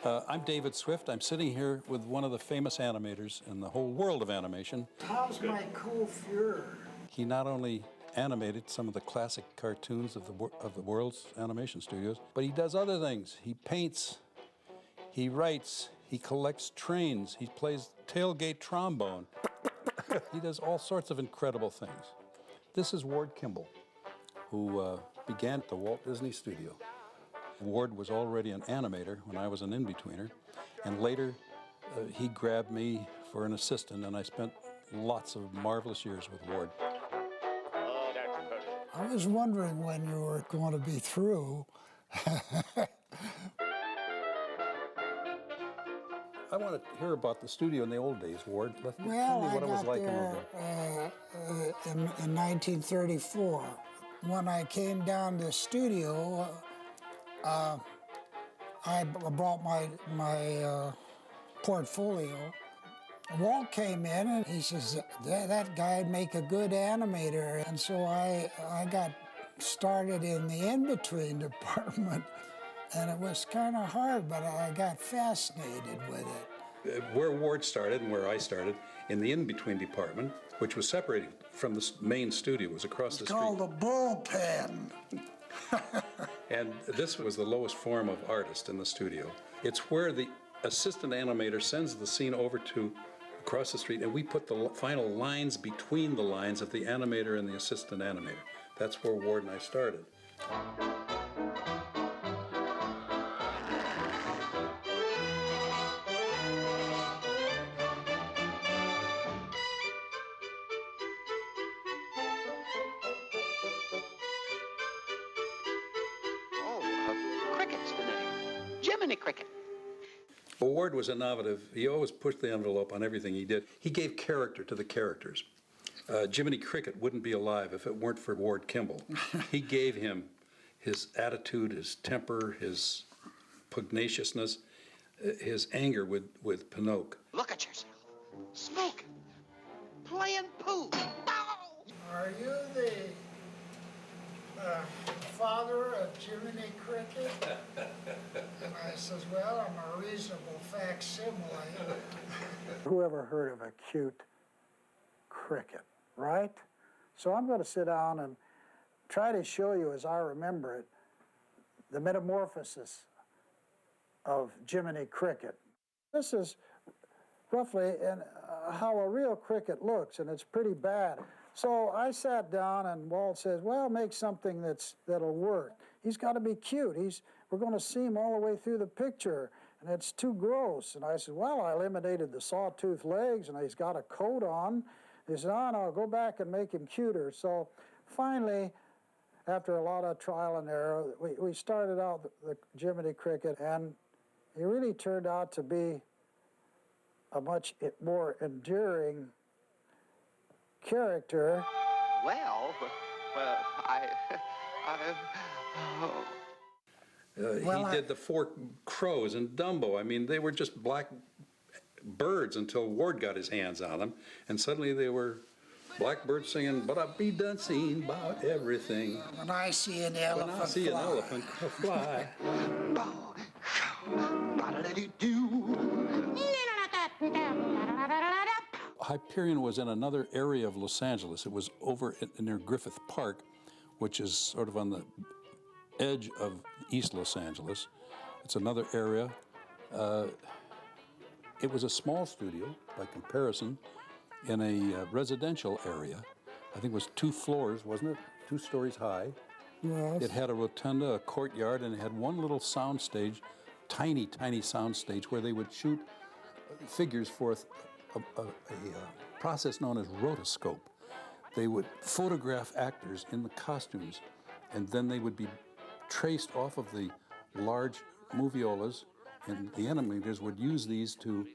I'm David Swift. I'm sitting here with one of the famous animators in the whole world of animation. Tom's my co-Fuhrer. He not only animated some of the classic cartoons of the world's animation studios, but he does other things. He paints, he writes, he collects trains, he plays tailgate trombone. He does all sorts of incredible things. This is Ward Kimball, who began at the Walt Disney studio. Ward was already an animator when I was an in-betweener, and later he grabbed me for an assistant, and I spent lots of marvelous years with Ward. I was wondering when you were going to be through. I want to hear about the studio in the old days, Ward. Tell me what it was like in 1934. When I came down to the studio, I brought my portfolio. Walt came in and he says, that guy'd make a good animator. And so I got started in the in-between department, and it was kind of hard, but I got fascinated with it. Where Ward started and where I started, in the in-between department, which was separated from the main studio, was across the street. It's called a bullpen. And this was the lowest form of artist in the studio. It's where the assistant animator sends the scene over to across the street, and we put the final lines between the lines of the animator and the assistant animator. That's where Ward and I started. Cricket's the name. Jiminy Cricket. But Ward was innovative. He always pushed the envelope on everything he did. He gave character to the characters. Jiminy Cricket wouldn't be alive if it weren't for Ward Kimball. He gave him his attitude, his temper, his pugnaciousness, his anger with Pinocchio. Look at yourself. Smoking. Playing pool. Oh! Are you the father of Jiminy Cricket? And I says, well, I'm a reasonable facsimile. Who ever heard of a cute cricket, right? So I'm going to sit down and try to show you, as I remember it, the metamorphosis of Jiminy Cricket. This is roughly how a real cricket looks, and it's pretty bad. So I sat down, and Walt says, well, make something that'll work. He's got to be cute. We're going to see him all the way through the picture, and it's too gross. And I said, well, I eliminated the sawtooth legs, and he's got a coat on. He said, oh, no, go back and make him cuter. So finally, after a lot of trial and error, we started out the Jiminy Cricket, and he really turned out to be a much more enduring character. Well, He did the Four Crows and Dumbo. I mean, they were just black birds until Ward got his hands on them, and suddenly they were blackbirds singing, but I be done seen about everything. When I see an elephant fly. When I see an elephant fly. Hyperion was in another area of Los Angeles. It was over near Griffith Park, which is sort of on the edge of East Los Angeles. It's another area. It was a small studio, by comparison, in a residential area. I think it was 2 floors, wasn't it? 2 stories high. Yes. It had a rotunda, a courtyard, and it had one little sound stage, tiny, tiny sound stage, where they would shoot figures for a process known as rotoscope. They would photograph actors in the costumes, and then they would be traced off of the large moviolas, and the animators would use these to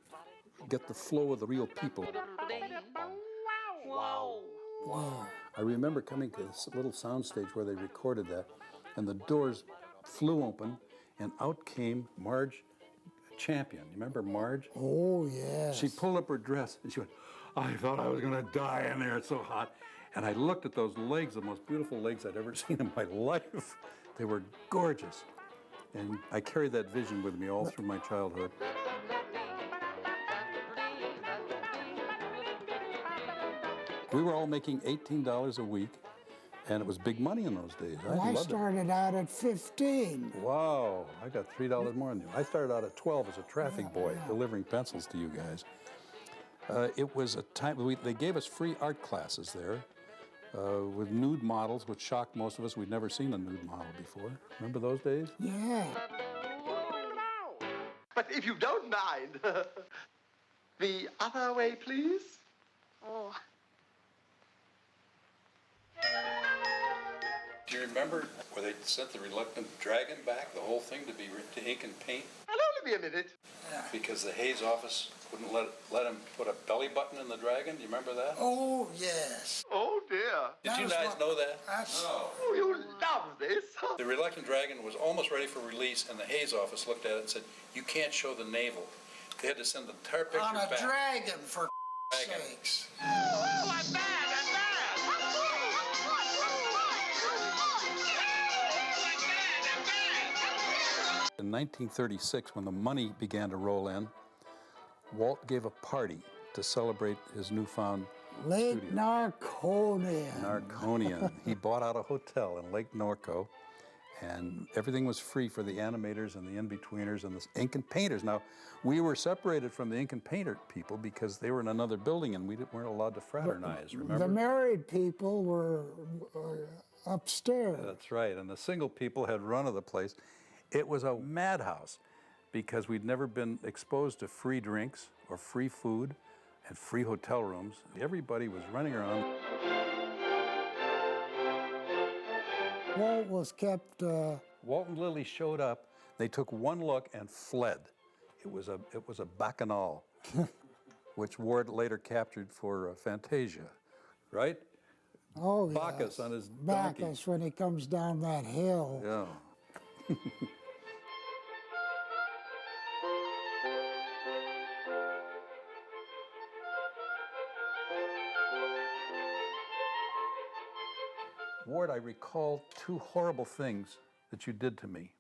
get the flow of the real people. Wow. I remember coming to this little soundstage where they recorded that, and the doors flew open, and out came Marge Champion. You remember Marge? Oh, yes. She pulled up her dress, and she went, I thought I was going to die in there, it's so hot. And I looked at those legs, the most beautiful legs I'd ever seen in my life. They were gorgeous. And I carried that vision with me all through my childhood. We were all making $18 a week, and it was big money in those days. Well, I loved it. started out at 15. Wow, I got $3 more than you. I started out at 12 as a traffic boy, delivering pencils to you guys. It was a time, they gave us free art classes there with nude models, which shocked most of us. We'd never seen a nude model before. Remember those days? Yeah. But if you don't mind, the other way, please. Oh. Do you remember where they sent the reluctant dragon back, the whole thing, to ink and paint? I'll only be a minute. Because the Hayes office wouldn't let him put a belly button in the dragon. Do you remember that? Oh, yes. Oh, dear. Did you guys know that? Oh, you love this. The reluctant dragon was almost ready for release, and the Hayes office looked at it and said, "You can't show the navel." They had to send the entire picture On a back. dragon, for Dragon. sakes. Oh, I'm bad, I'm bad. In 1936, when the money began to roll in, Walt gave a party to celebrate his newfound Lake studio. Narconian. Narconian. He bought out a hotel in Lake Norco, and everything was free for the animators and the in-betweeners and the ink and painters. Now, we were separated from the ink and painter people because they were in another building and we weren't allowed to fraternize, remember? The married people were upstairs. That's right, and the single people had run of the place. It was a madhouse because we'd never been exposed to free drinks or free food and free hotel rooms. Everybody was running around. Walt was kept. Walt and Lily showed up. They took one look and fled. It was a bacchanal, which Ward later captured for Fantasia, right? Oh, Bacchus yes. on his donkey. Bacchus when he comes down that hill. Yeah. Ward, I recall two horrible things that you did to me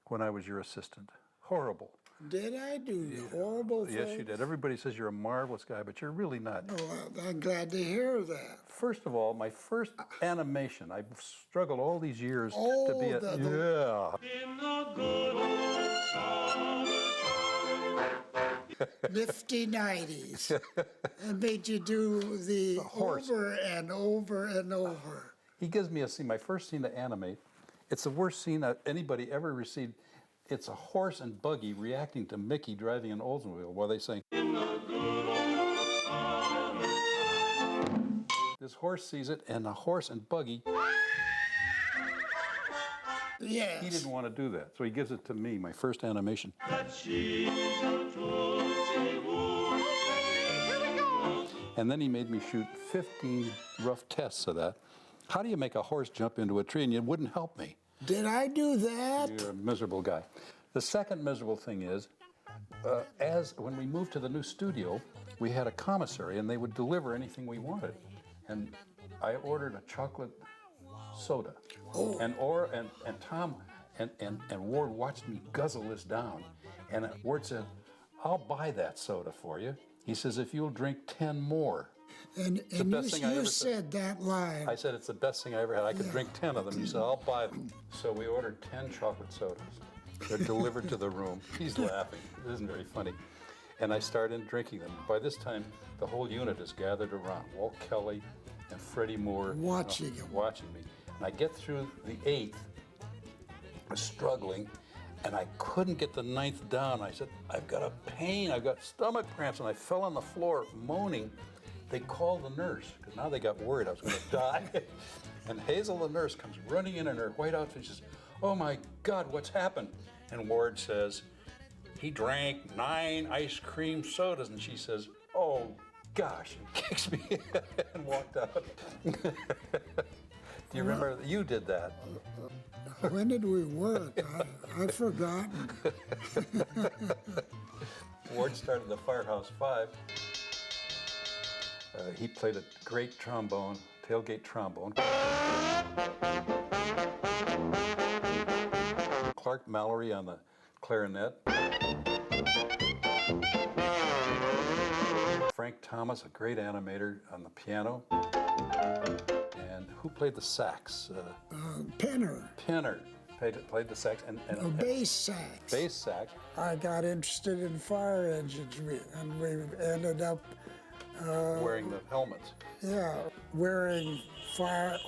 when I was your assistant. Horrible. Did I do horrible things? Yes, you did. Everybody says you're a marvelous guy, but you're really not. Oh, I'm glad to hear that. First of all, my first animation, I've struggled all these years to Oh, be a... In the good old summertime. Nifty 90s. And made you do the horse. over and over and over. He gives me a scene, my first scene to animate. It's the worst scene that anybody ever received. It's a horse and buggy reacting to Mickey driving an Oldsmobile while they sing. This horse sees it, and the horse and buggy, Yes. he didn't want to do that. So he gives it to me, my first animation. And then he made me shoot 15 rough tests of that. How do you make a horse jump into a tree? And you wouldn't help me. Did I do that? You're a miserable guy. The second miserable thing is, when we moved to the new studio, we had a commissary, and they would deliver anything we wanted. And I ordered a chocolate soda, and Tom and Ward watched me guzzle this down. And Ward said, "I'll buy that soda for you." He says, "if you'll drink 10 more." And the best thing I you ever said that line. I said, "It's the best thing I ever had. I could drink 10 of them." He said, "I'll buy them." So we ordered 10 chocolate sodas. They're delivered to the room. He's laughing. It isn't very funny. And I started drinking them. By this time, the whole unit is gathered around. Walt Kelly and Freddie Moore. Watching him. Watching me. And I get through the 8th, struggling, and I couldn't get the 9th down. I said, "I've got a pain. I've got stomach cramps." And I fell on the floor moaning. They called the nurse, because now they got worried I was going to die. And Hazel, the nurse, comes running in her white outfit. She says, "Oh my God, what's happened?" And Ward says, "He drank 9 ice cream sodas." And she says, "Oh gosh," and kicks me and walked out. Do you remember? You did that. When did we work? I've forgotten. Ward started the Firehouse 5. He played a great trombone, tailgate trombone. Clark Mallory on the clarinet. Frank Thomas, a great animator, on the piano. And who played the sax? Penner, Pinner played the sax. And a bass sax. bass sax. I got interested in fire engines, and we ended up Wearing the helmets. wearing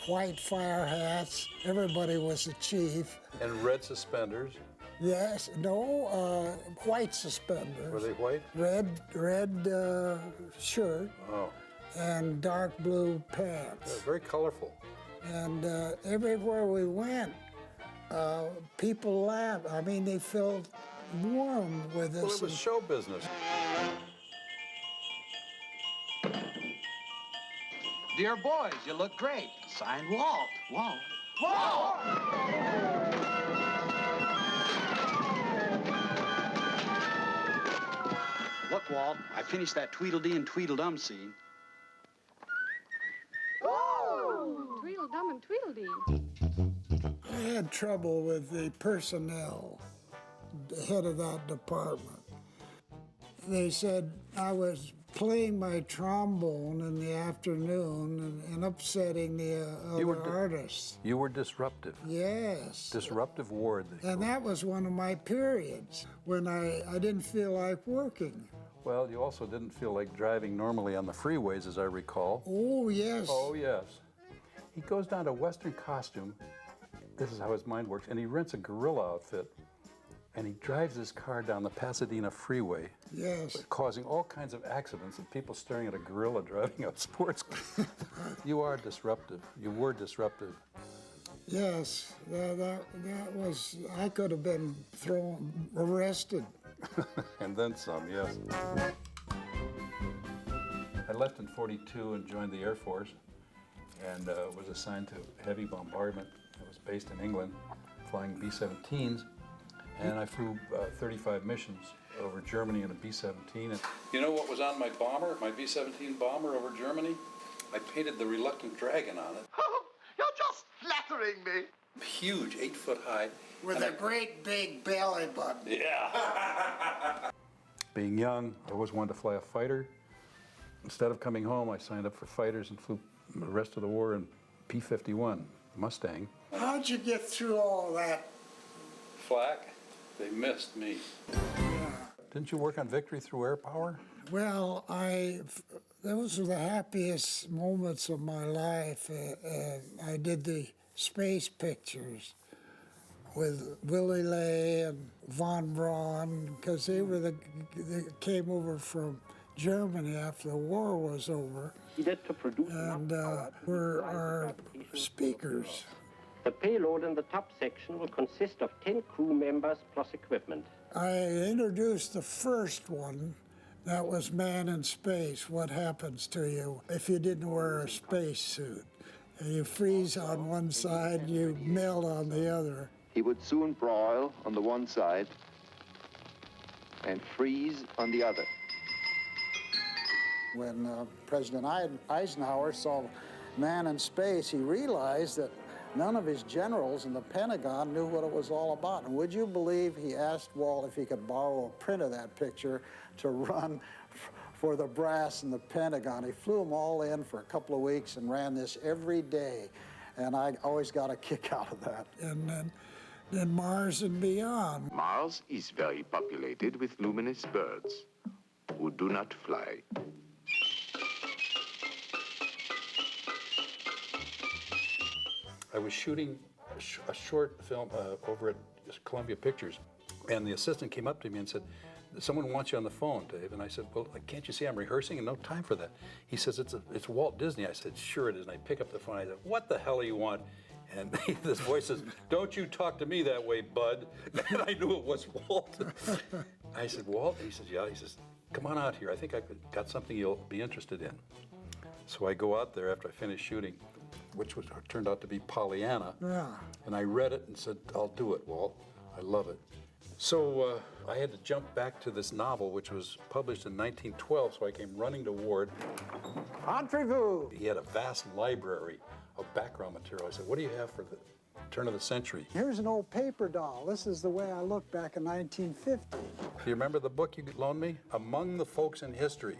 white fire hats. Everybody was a chief. And red suspenders. Yes, no, white suspenders. Were they white? Red shirt Oh, and dark blue they're pants. very colorful. And everywhere we went, people laughed. I mean, they felt warm with us. Well, it was show business. Dear boys, you look great. Signed, Walt. Walt. Look, Walt, I finished that Tweedledee and Tweedledum scene. Tweedledum and Tweedledee. I had trouble with the personnel, the head of that department. They said I was playing my trombone in the afternoon and upsetting the other artists. You were disruptive. Yes. Disruptive ward. And that was one of my periods when I didn't feel like working. Well, you also didn't feel like driving normally on the freeways, as I recall. Oh, yes. Oh, yes. He goes down to Western Costume. This is how his mind works. And he rents a gorilla outfit. And he drives his car down the Pasadena freeway, Yes. causing all kinds of accidents and people staring at a gorilla driving a sports car. You are disruptive. You were disruptive. Yes. That was, I could have been arrested. And then some, yes. I left in '42 and joined the Air Force and was assigned to heavy bombardment. I was based in England, flying B-17s. And I flew 35 missions over Germany in a B-17. And you know what was on my bomber, my B-17 bomber over Germany? I painted the Reluctant Dragon on it. Oh, you're just flattering me. Huge, 8 foot high. With a great big belly button. Yeah. Being young, I always wanted to fly a fighter. Instead of coming home, I signed up for fighters and flew the rest of the war in P-51 Mustang. How'd you get through all that? Flak, they missed me. Didn't you work on Victory Through Air Power? Well, those were the happiest moments of my life. I did the space pictures with Willie Lay and von Braun, because they came over from Germany after the war was over, and were our speakers. The payload in the top section will consist of 10 crew members plus equipment. I introduced the first one, that was Man in Space, what happens to you if you didn't wear a space suit. You freeze on one side, you melt on the other. He would soon broil on the one side and freeze on the other. When President Eisenhower saw Man in Space, he realized that none of his generals in the Pentagon knew what it was all about. And would you believe he asked Walt if he could borrow a print of that picture to run for the brass in the Pentagon? He flew them all in for a couple of weeks and ran this every day. And I always got a kick out of that. And then Mars and beyond. Mars is very populated with luminous birds who do not fly. I was shooting a short film over at Columbia Pictures, and the assistant came up to me and said, "Someone wants you on the phone, Dave." And I said, "Well, can't you see I'm rehearsing and no time for that?" He says, "It's Walt Disney." I said, "Sure it is." And I pick up the phone. I said, "What the hell do you want?" And this voice says, "Don't you talk to me that way, bud." And I knew it was Walt. I said, "Walt?" And he says, "Yeah." He says, "Come on out here. I think I've got something you'll be interested in." So I go out there after I finish shooting, which turned out to be Pollyanna. Yeah. And I read it and said, "I'll do it, Walt. I love it." So I had to jump back to this novel, which was published in 1912, so I came running to Ward. Entrez-vous! He had a vast library of background material. I said, "What do you have for turn of the century. Here's an old paper doll. This is the way I looked back in 1950. Do you remember the book you loaned me? Among the Folks in History.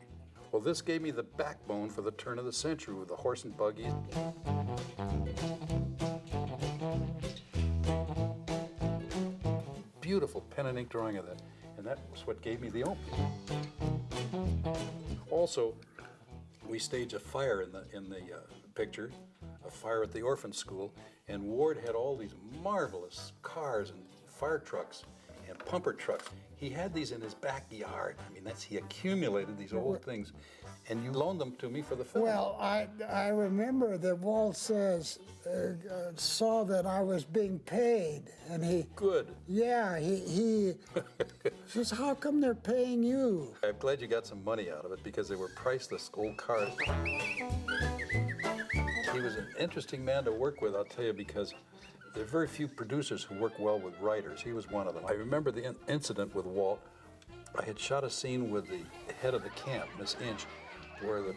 Well, this gave me the backbone for the turn of the century with the horse and buggies. Beautiful pen and ink drawing of that. And that was what gave me the oomph. Also, we stage a fire in the picture, a fire at the orphan school, and Ward had all these marvelous cars and fire trucks and pumper trucks. He had these in his backyard. I mean, he accumulated these old things, and you loaned them to me for the film. Well, I remember that Walt saw that I was being paid, and he... Good. Yeah, he says, how come they're paying you? I'm glad you got some money out of it because they were priceless old cars. He was an interesting man to work with, I'll tell you, because there are very few producers who work well with writers. He was one of them. I remember the incident with Walt. I had shot a scene with the head of the camp, Miss Inch, where the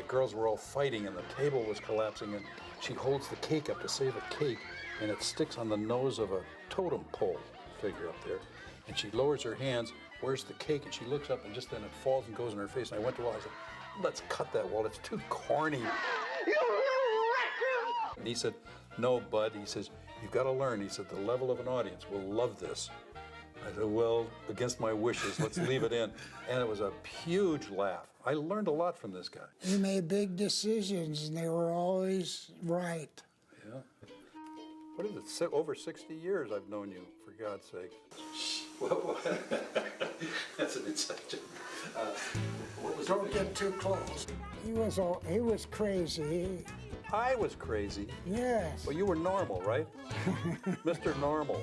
girls were all fighting and the table was collapsing, and she holds the cake up to save a cake, and it sticks on the nose of a totem pole figure up there. And she lowers her hands, where's the cake? And she looks up, and just then it falls and goes in her face. And I went to Walt, I said, let's cut that, Walt, it's too corny. And he said, no, Bud, he says, you've got to learn. He said, the level of an audience will love this. I said, well, against my wishes, let's leave it in. And it was a huge laugh. I learned a lot from this guy. He made big decisions, and they were always right. Yeah. What is it, over 60 years I've known you, for God's sake. Well, that's an inside joke. Don't get too close. He was crazy. I was crazy. Yes. Well, you were normal, right? Mr. Normal.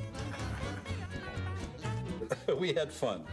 We had fun.